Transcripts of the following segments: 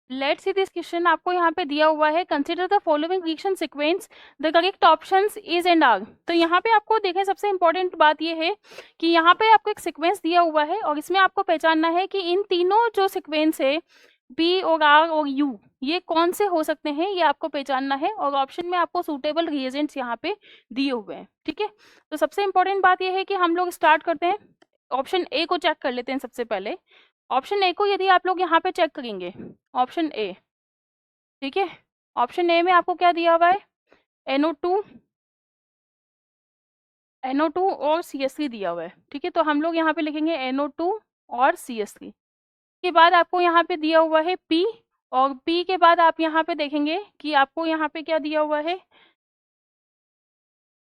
Let's see this question. आपको यहाँ पे दिया हुआ है consider the following reaction sequence, the correct options is and are. तो यहाँ पे आपको देखें, सबसे इंपॉर्टेंट बात ये है कि यहाँ पे आपको एक सीक्वेंस दिया हुआ है और इसमें आपको पहचानना है कि इन तीनों जो सीक्वेंस है बी और आर और यू, ये कौन से हो सकते हैं, ये आपको पहचानना है। और ऑप्शन में आपको सूटेबल रिएजेंट्स यहाँ पे दिए हुए हैं, ठीक है। तो सबसे इंपॉर्टेंट बात ये है कि हम लोग स्टार्ट करते हैं, ऑप्शन ए को चेक कर लेते हैं सबसे पहले। ऑप्शन ए को यदि आप लोग यहाँ पे चेक करेंगे, ऑप्शन ए, ठीक है, ऑप्शन ए में आपको क्या दिया हुआ है, NO2 और CH3 दिया हुआ है, ठीक है। तो हम लोग यहाँ पे लिखेंगे NO2 और CH3 के बाद आपको यहाँ पे दिया हुआ है P, और P के बाद आप यहाँ पे देखेंगे कि आपको यहाँ पे क्या दिया हुआ है,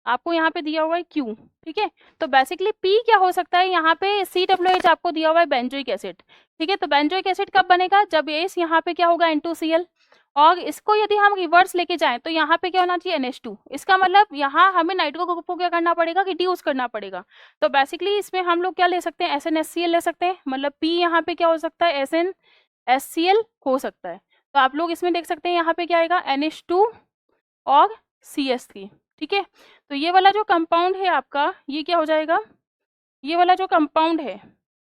आपको यहाँ पे दिया हुआ है Q, ठीक है। तो बेसिकली P क्या हो सकता है, यहाँ पे COH आपको दिया हुआ है बेंजोइक एसिड, ठीक है। तो बेंजोइक एसिड कब बनेगा, जब एस यहाँ पे क्या होगा N2Cl, और इसको यदि हम रिवर्स लेके जाएं तो यहाँ पे क्या होना चाहिए NH2। इसका मतलब यहाँ हमें नाइट्रो ग्रुप को क्या करना पड़ेगा, रिड्यूस करना पड़ेगा। तो बेसिकली इसमें हम लोग क्या ले सकते हैं, SnHCl ले सकते हैं, मतलब P यहाँ पे क्या हो सकता है, SnHCl हो सकता है। तो आप लोग इसमें देख सकते हैं यहाँ पे क्या आएगा, NH2 और CH3, ठीक है। तो ये वाला जो कंपाउंड है आपका, ये क्या हो जाएगा, ये वाला जो कंपाउंड है,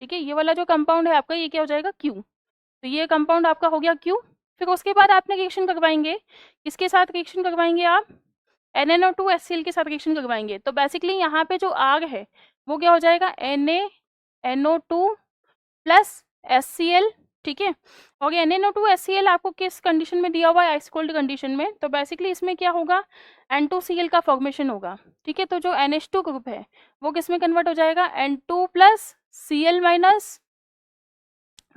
ठीक है, ये वाला जो कंपाउंड है आपका, ये क्या हो जाएगा, Q। तो ये कंपाउंड आपका हो गया Q। फिर उसके बाद आपने रिएक्शन करवाएंगे, किसके साथ रिएक्शन करवाएंगे आप, NaNO2HCl के साथ रिएक्शन करवाएंगे। तो बेसिकली यहाँ पे जो आग है वो क्या हो जाएगा, NaNO2 प्लस HCl, ठीक है। और ये NaNO2HCl आपको किस कंडीशन में दिया हुआ है, आइस कोल्ड कंडीशन में। तो बेसिकली इसमें क्या होगा, N2Cl का फॉर्मेशन होगा, ठीक है। तो जो NH2 ग्रुप है वो किस में कन्वर्ट हो जाएगा, N2 प्लस Cl माइनस,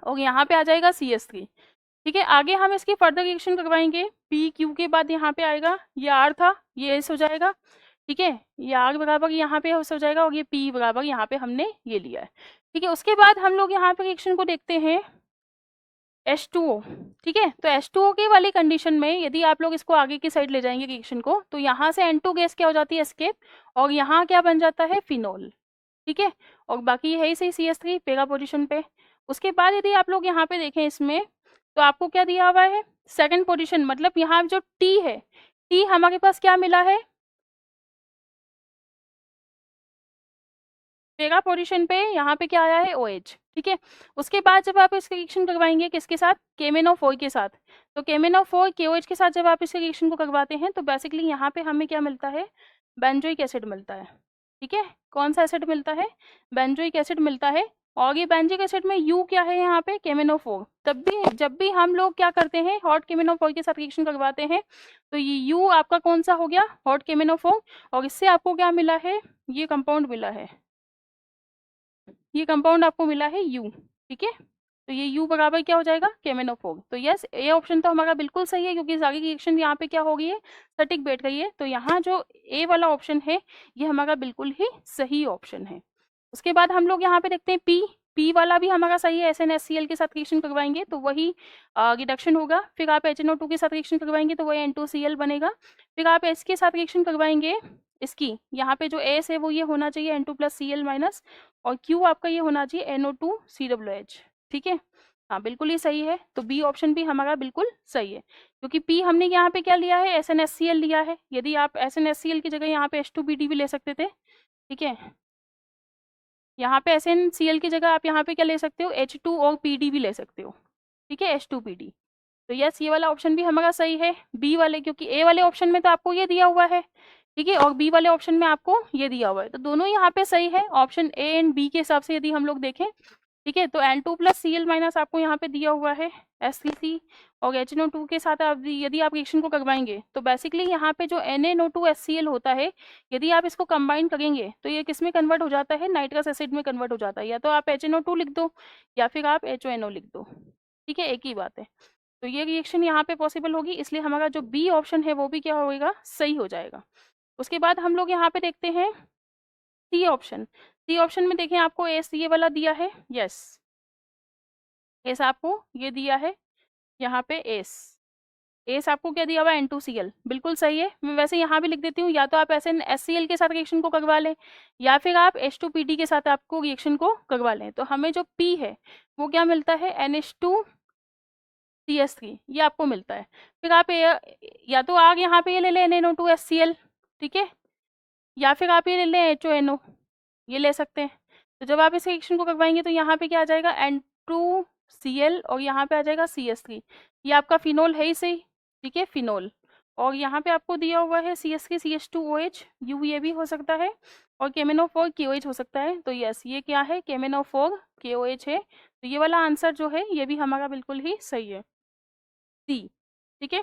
और यहाँ पे आ जाएगा CH3, ठीक है। आगे हम इसकी फर्दर रिएक्शन करवाएंगे, PQ के बाद यहाँ पे आएगा, ये R था, ये S हो जाएगा, ठीक है। ये R बराबर यहाँ पे हो जाएगा, और ये P बराबर यहाँ पे हमने ये लिया है, ठीक है। उसके बाद हम लोग यहाँ पे रिएक्शन को देखते हैं H2O, ठीक है। तो H2O के वाली कंडीशन में यदि आप लोग इसको आगे की साइड ले जाएंगे रिएक्शन को, तो यहाँ से N2 गैस क्या हो जाती है, एस्केप, और यहाँ क्या बन जाता है, फिनोल, ठीक है। और बाकी है ही सही CH3 पेगा पोजीशन पे। उसके बाद यदि आप लोग यहाँ पे देखें इसमें, तो आपको क्या दिया हुआ है, सेकंड पोजीशन, मतलब यहाँ जो T है, T हमारे पास क्या मिला है, पेगा पोजीशन पे, यहाँ पे क्या आया है, OH, ठीक है। उसके बाद जब आप इसका रिएक्शन करवाएंगे किसके साथ, KMnO4 के साथ, तो KMnO4 KOH के साथ जब आप इस रिएक्शन को करवाते हैं तो बेसिकली यहाँ पे हमें क्या मिलता है, बेंजोइक एसिड मिलता है, ठीक है। कौन सा एसिड मिलता है, बेंजोइक एसिड मिलता है। और ये बेंजोइक एसिड में U क्या है यहाँ पे, KMnO4। तब भी जब भी हम लोग क्या करते हैं, हॉट KMnO4 के साथ रिएक्शन करवाते हैं, तो ये U आपका कौन सा हो गया, हॉट KMnO4, और इससे आपको क्या मिला है, ये कंपाउंड मिला है, ये कंपाउंड आपको मिला है U, ठीक है। तो ये U बराबर क्या हो जाएगा, KMnO4। तो यस, ए ऑप्शन तो हमारा बिल्कुल सही है, क्योंकि सारी रिएक्शन यहाँ पे क्या हो गई है, सटीक बैठ गई है। तो यहाँ जो ए वाला ऑप्शन है ये हमारा बिल्कुल ही सही ऑप्शन है। उसके बाद हम लोग यहाँ पे देखते हैं P वाला भी हमारा सही है, SnHCl के साथ रिएक्शन करवाएंगे तो वही रिडक्शन होगा। फिर आप HNO2 के साथ रिएक्शन करवाएंगे तो वही N2Cl बनेगा। फिर आप S के साथ रिएक्शन करवाएंगे, इसकी यहाँ पे जो एस है वो ये होना चाहिए N2 प्लस Cl माइनस, और Q आपका ये होना चाहिए NO2 COH, ठीक है। हाँ बिल्कुल ही सही है। तो बी ऑप्शन भी हमारा बिल्कुल सही है, क्योंकि P हमने यहाँ पे क्या लिया है, SnHCl लिया है। यदि आप SnHCl की जगह यहाँ पे H2PD भी ले सकते थे, ठीक है। यहाँ पे SnCl की जगह आप यहाँ पे क्या ले सकते हो, H2 और PD भी ले सकते हो, ठीक है, H2PD। तो यस, ये वाला ऑप्शन भी हमारा सही है, बी वाले, क्योंकि ए वाले ऑप्शन में तो आपको ये दिया हुआ है, ठीक है, और बी वाले ऑप्शन में आपको ये दिया हुआ है। तो दोनों यहाँ पे सही है, ऑप्शन ए एंड बी के हिसाब से यदि हम लोग देखें, ठीक है। तो N2 प्लस Cl माइनस आपको यहाँ पे दिया हुआ है SCC, और HNO2 के साथ आप यदि आप रिएक्शन को करवाएंगे तो बेसिकली यहाँ पे जो NaNO2HCl होता है, यदि आप इसको कंबाइन करेंगे तो ये किस में कन्वर्ट हो जाता है, नाइट्रस एसिड में कन्वर्ट हो जाता है। या तो आप HNO2 लिख दो या फिर आप HONO लिख दो, ठीक है, एक ही बात है। तो ये रिएक्शन यहाँ पे पॉसिबल होगी, इसलिए हमारा जो बी ऑप्शन है वो भी क्या होगा, सही हो जाएगा। उसके बाद हम लोग यहाँ पे देखते हैं सी ऑप्शन। सी ऑप्शन में देखें आपको एस ये वाला दिया है, यस, एस आपको ये दिया है, यहाँ पे एस, एस आपको क्या दिया हुआ है, N2Cl, बिल्कुल सही है। मैं वैसे यहाँ भी लिख देती हूँ, या तो आप SnHCl के साथ रिएक्शन को करवा लें या फिर आप H2PD के साथ आपको रिएक्शन को करवा लें। तो हमें जो P है वो क्या मिलता है, NH2 CH3 ये आपको मिलता है। फिर आप या तो आग यहाँ पे ये ले लें NaO2HCl, ठीक है, या फिर आप ये ले लें HONO, ये ले सकते हैं। तो जब आप इस रिएक्शन को करवाएंगे तो यहाँ पे क्या आ जाएगा N2Cl और यहाँ पे आ जाएगा CH3, ये आपका फिनोल है ही सही, ठीक है, फिनोल। और यहाँ पे आपको दिया हुआ है CH3 CH2OH, यू ये भी हो सकता है, और KMnO4 KOH हो सकता है। तो यस, ये क्या है, KMnO4 KOH है। तो ये वाला आंसर जो है ये भी हमारा बिल्कुल ही सही है, डी, ठीक है।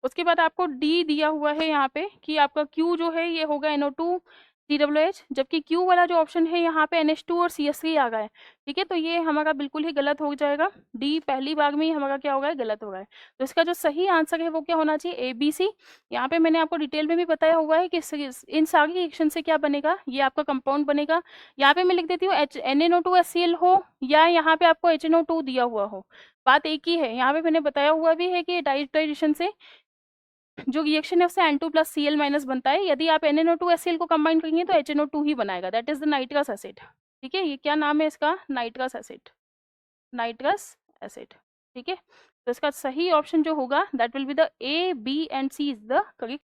उसके बाद आपको डी दिया हुआ है यहाँ पे कि आपका क्यू जो है ये होगा NO2 COOH, जबकि क्यू वाला जो ऑप्शन है यहाँ पे NH2 और CH3 आ गया है, ठीक है। तो ये हमारा बिल्कुल ही गलत हो जाएगा, डी पहली बार में ही हमारा क्या होगा, गलत होगा। तो इसका जो सही आंसर है वो क्या होना चाहिए, ABC। यहाँ पे मैंने आपको डिटेल में भी बताया हुआ है कि इन सारी रिएक्शन से क्या बनेगा, ये आपका कंपाउंड बनेगा। यहाँ पे मैं लिख देती हूँ NaNO2HCl हो या यहाँ पे आपको HNO2 दिया हुआ हो, बात एक ही है। यहाँ पे मैंने बताया हुआ भी है कि डाइजेशन से जो रिएक्शन है उससे N2+Cl- बनता है। यदि आप NaNO2HCl को कंबाइन करेंगे तो HNO2 ही बनाएगा, that is the nitrous acid, ठीक है। ये क्या नाम है इसका, नाइट्रस एसिड, नाइट्रस एसिड, ठीक है। तो इसका सही ऑप्शन जो होगा that will be the A, B and C is the correct